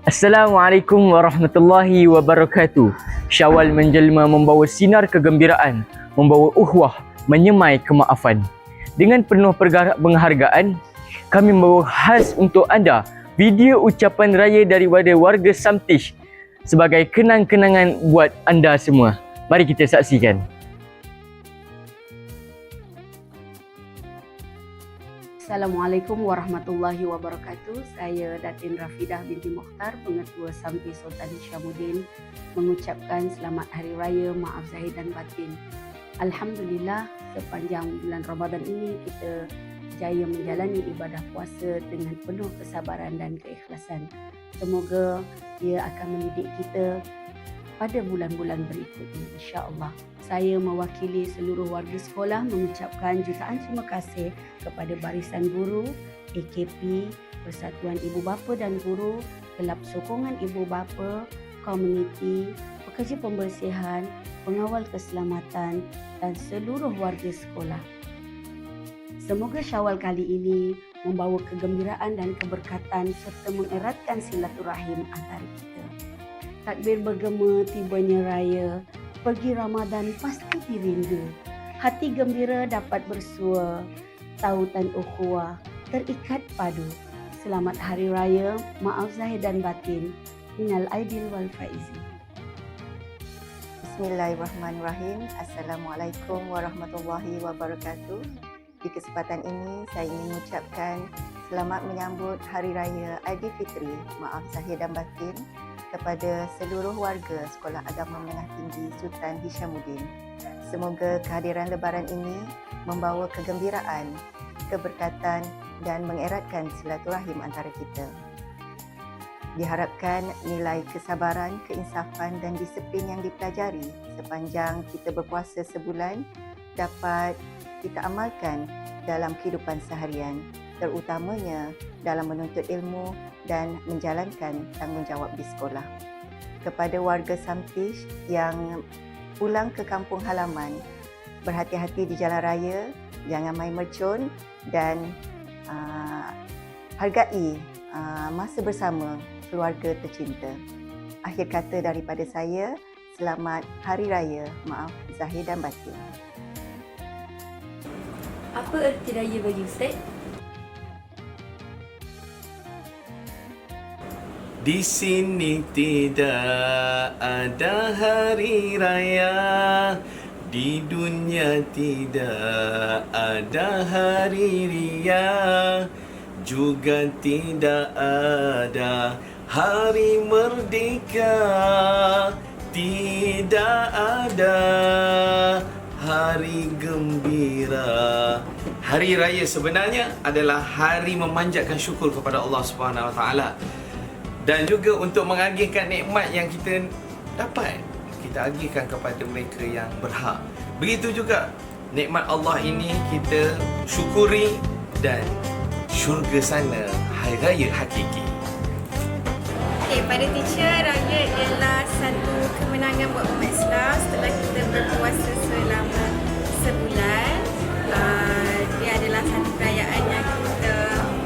Assalamualaikum warahmatullahi wabarakatuh. Syawal menjelma membawa sinar kegembiraan, membawa uhwah, menyemai kemaafan. Dengan penuh penghargaan, kami membawa khas untuk anda video ucapan raya daripada warga Samtish sebagai kenang-kenangan buat anda semua. Mari kita saksikan. Assalamualaikum warahmatullahi wabarakatuh. Saya Datin Rafidah binti Mokhtar, Pengetua Samtish Sultan Hishamuddin, mengucapkan selamat Hari Raya Maaf Zahir dan Batin. Alhamdulillah, sepanjang bulan Ramadan ini kita jaya menjalani ibadah puasa dengan penuh kesabaran dan keikhlasan. Semoga ia akan mendidik kita pada bulan-bulan berikutnya, insya-Allah. Saya mewakili seluruh warga sekolah mengucapkan jutaan terima kasih kepada Barisan Guru, AKP, Persatuan Ibu Bapa dan Guru, Kelab Sokongan Ibu Bapa, komuniti, pekerja pembersihan, pengawal keselamatan dan seluruh warga sekolah. Semoga Syawal kali ini membawa kegembiraan dan keberkatan serta mengeratkan silaturahim antara kita. Takbir bergema tibanya raya, pergi Ramadan pasti dirindu. Hati gembira dapat bersua, tautan ukhuwah terikat padu. Selamat Hari Raya, maaf zahir dan batin. Minal aidil wal faizin. Bismillahirrahmanirrahim. Assalamualaikum warahmatullahi wabarakatuh. Di kesempatan ini saya ingin mengucapkan selamat menyambut Hari Raya Aidilfitri, maaf zahir dan batin kepada seluruh warga Sekolah Agama Menengah Tinggi Sultan Hishamuddin. Semoga kehadiran Lebaran ini membawa kegembiraan, keberkatan dan mengeratkan silaturahim antara kita. Diharapkan nilai kesabaran, keinsafan dan disiplin yang dipelajari sepanjang kita berpuasa sebulan dapat kita amalkan dalam kehidupan seharian, terutamanya dalam menuntut ilmu dan menjalankan tanggungjawab di sekolah. Kepada warga Samtish yang pulang ke kampung halaman, berhati-hati di jalan raya, jangan main mercun dan hargai masa bersama keluarga tercinta. Akhir kata daripada saya, selamat Hari Raya Maaf Zahir dan Batin. Apa erti raya bagi Ustaz? Di sini tidak ada hari raya, di dunia tidak ada hari ria, juga tidak ada hari merdeka, tidak ada hari gembira. Hari raya sebenarnya adalah hari memanjatkan syukur kepada Allah Subhanahu Wa Taala. Dan juga untuk mengagihkan nikmat yang kita dapat, kita agihkan kepada mereka yang berhak. Begitu juga nikmat Allah ini kita syukuri dan syurga sana hari raya hakiki. Okay, pada teacher, raya ialah satu kemenangan buat umat Islam setelah kita berpuasa selama sebulan. Dia adalah satu perayaan yang kita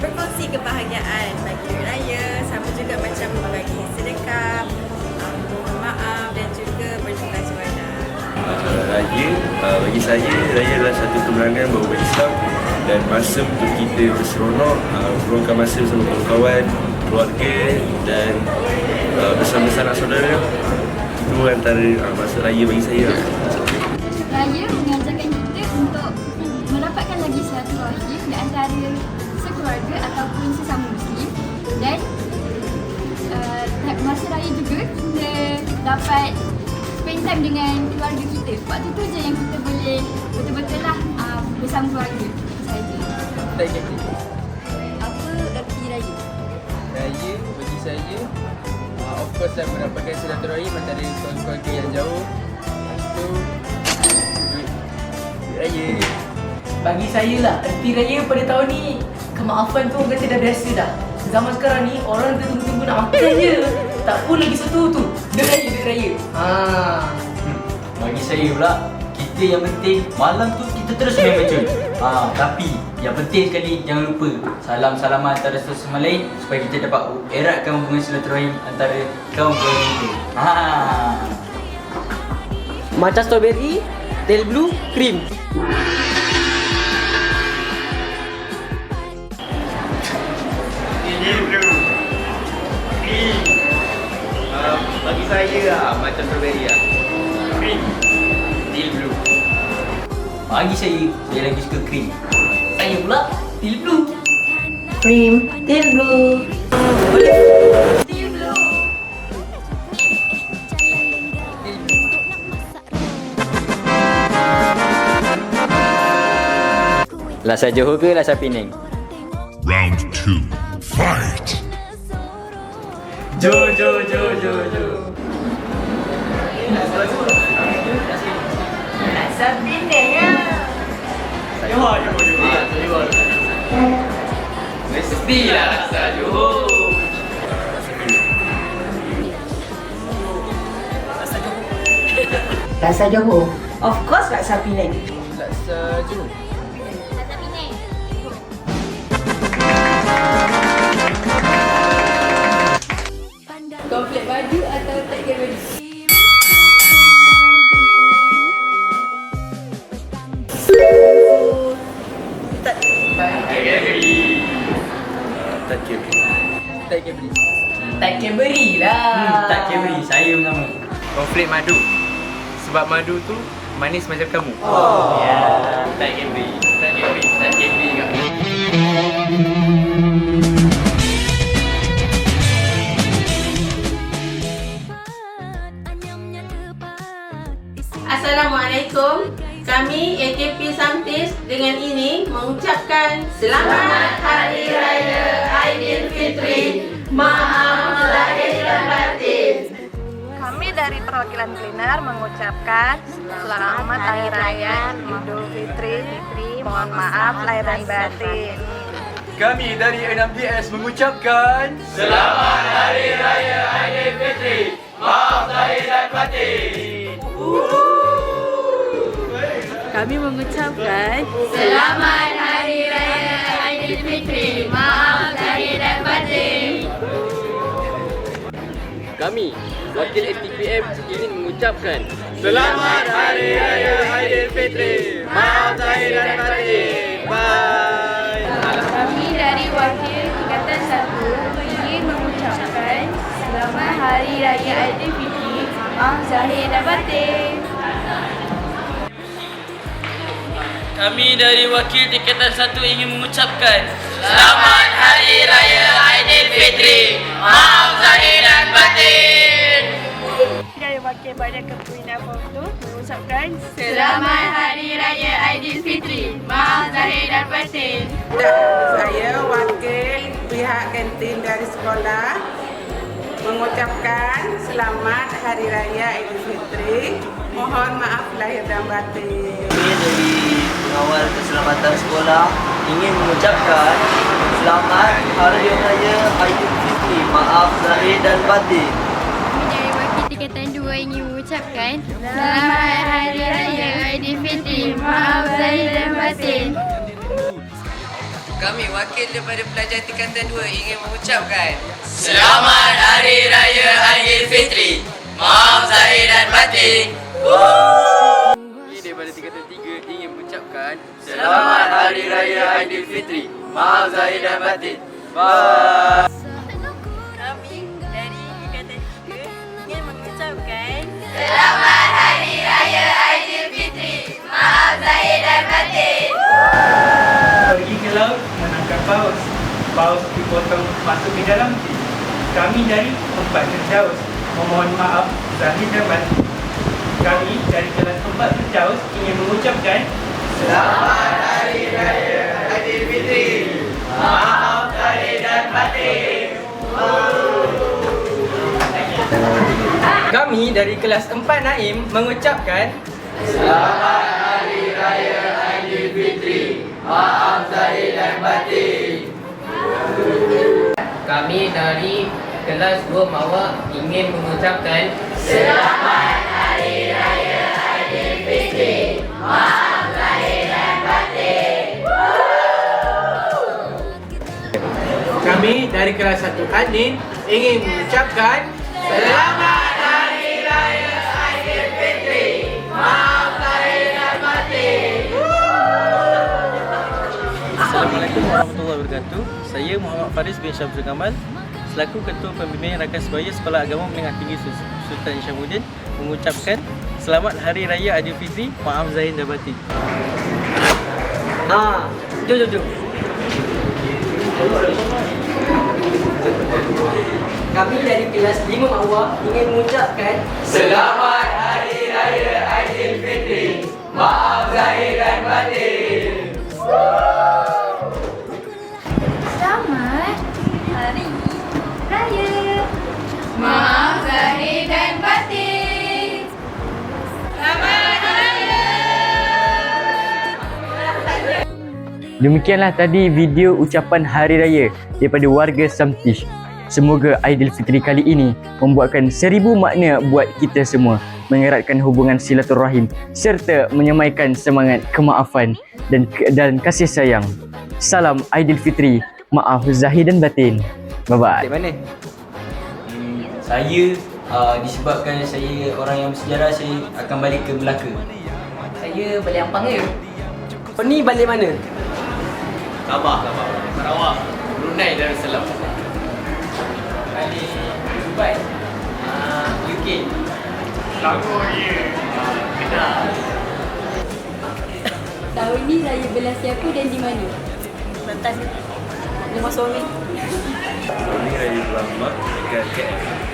berkongsi kebahagiaan bagi raya, sama juga macam berbagi sedekah, mohon maaf dan juga bertukar juana. Raya, bagi saya, raya adalah satu kemenangan buat umat Islam dan masa untuk kita berseronok, meluangkan masa bersama kawan-kawan, keluarga dan bersama sanak saudara. Itu antara masa raya bagi saya. Raya mengajarkan kita untuk mendapatkan lagi silaturahim di antara sekeluarga ataupun sesama Muslim, dan masa raya juga kita dapat spend time dengan keluarga kita. Waktu tu je yang kita boleh betul-betul lah bersama keluarga saja. Apa erti raya? Raya bagi saya, of course saya mendapatkan silaturahim antara keluarga yang jauh. Lepas tu duit raya. Bagi saya lah, erti raya pada tahun ni, kemaafan tu orang kata dah biasa dah. Zaman sekarang ni, orang kata tunggu-tunggu nak makan je. Tak pun lagi satu tu, duit raya. Bagi saya pula, kita Kita yang penting malam tu kita terus main mercun. Tapi yang penting sekali jangan lupa salam-salaman antara satu sama lain supaya kita dapat eratkan hubungan silaturahim antara kaum-kaum kita. Matcha strawberry, tail blue, cream. Bagi saya macam strawberry Cream. Deal blue. Bagi saya lagi suka krim. Saya pula tail blue. Cream, teal blue. Lasa Johor ke Lasa Penang? Round 2. Fight! Jo. Rasa Penang ya. Johor. Mestilah rasa Johor. Rasa Johor. Of course laksa Penang. Laksa Johor. Rasa Penang. Komplit baju atau tak kira baju? Tak kira beli. Tak Cadbury lah. Tak Cadbury, saya pun sama. Konflik madu. Sebab madu tu manis macam kamu. Tak Cadbury kat. Assalamualaikum. Kami AKP Samtis dengan ini mengucapkan Selamat Hari Raya Aidilfitri. Maaf lahir dan batin. Kami dari perwakilan Cleaner mengucapkan Selamat Hari Raya Idul Fitri. Mohon maaf lahir dan batin. Kami dari 6DS mengucapkan Selamat Hari Raya Aidilfitri. Maaf lahir dan batin. Kami mengucapkan Selamat Hari Raya Aidilfitri. Maaf lahir dan batin. Kami, wakil STPM ingin mengucapkan Selamat Hari Raya Aidilfitri. Maaf lahir dan batin. Bye. Kami dari wakil Tingkatan 1 ingin mengucapkan Selamat Hari Raya Aidilfitri. Maaf lahir dan batin. Kami dari wakil tingkatan 1 ingin mengucapkan Selamat Hari Raya Aidilfitri. Maaf zahir dan batin. Dari wakil Badan Kepimpinan Form 2 mengucapkan Selamat Hari Raya Aidilfitri. Maaf zahir dan batin. Saya wakil pihak kantin dari sekolah mengucapkan Selamat Hari Raya Aidilfitri. Mohon maaf lahir dan batin. Kami dari pengawal keselamatan sekolah ingin mengucapkan Selamat Hari Raya Aidilfitri. Maaf zahir dan batin. Kami dari wakil tingkatan 2 ingin mengucapkan Selamat Hari Raya Aidilfitri. Maaf zahir dan batin. Kami wakil daripada pelajar tingkatan 2 ingin mengucapkan Selamat Hari Raya Aidilfitri. Maaf zahir dan batin. Kami daripada tingkatan 3 ingin mengucapkan Selamat Hari Raya Aidilfitri. Maaf zahir dan batin. Bye. Kami dari tingkatan 3 ingin mengucapkan Selamat Hari Raya Aidilfitri. Maaf zahir dan batin. Pergi ke laut menangkap paus. Paus dipotong masuk ke dalam ti. Kami dari tempat Firdaus memohon maaf zahir dan batin. Kami dari kelas 4 Firdaus ingin mengucapkan Selamat Hari Raya Aidilfitri. Maaf zahir dan batin. Kami dari kelas 4 Naim mengucapkan Selamat Hari Raya Aidilfitri. Maaf zahir dan batin. Kami dari kelas 2 Mawar ingin mengucapkan Selamat Hari Raya Aidilfitri. dari kelas 1 Hanin ingin mengucapkan Selamat Hari Raya Aidilfitri. Maaf lahir dan batin. Assalamualaikum warahmatullahi wabarakatuh. Saya Muhammad Faris bin Syamsul Kamal selaku Ketua Pembimbing Rakan Sebaya Sekolah Agama Menengah Tinggi Sultan Isyamuddin mengucapkan Selamat Hari Raya Aidilfitri. Maaf zahir dan batin. Jom. Kami dari kelas 5 Ma'awah ingin mengucapkan Selamat Hari Raya Aidilfitri. Maaf zahir dan batin. Selamat Hari Raya. Maaf zahir dan batin. Selamat Raya. Demikianlah tadi video ucapan Hari Raya daripada warga Samtish. Semoga Aidilfitri kali ini membuatkan 1000 makna buat kita semua, mengeratkan hubungan silaturahim serta menyemaikan semangat kemaafan dan kasih sayang. Salam Aidilfitri, maaf zahir dan batin. Bye-bye. Mana? Saya disebabkan saya orang yang bersejarah, saya akan balik ke Melaka. Saya balik Ampang je. Kau ni balik mana? Sabah. Sarawak. Brunei Darussalam. Balik Dubai. UK. Selangor je. Kedah. Tahun ni raya belas siapa dan di mana? Kelantan. Rumah suami. Ini Raya Belah Mak dekat KL.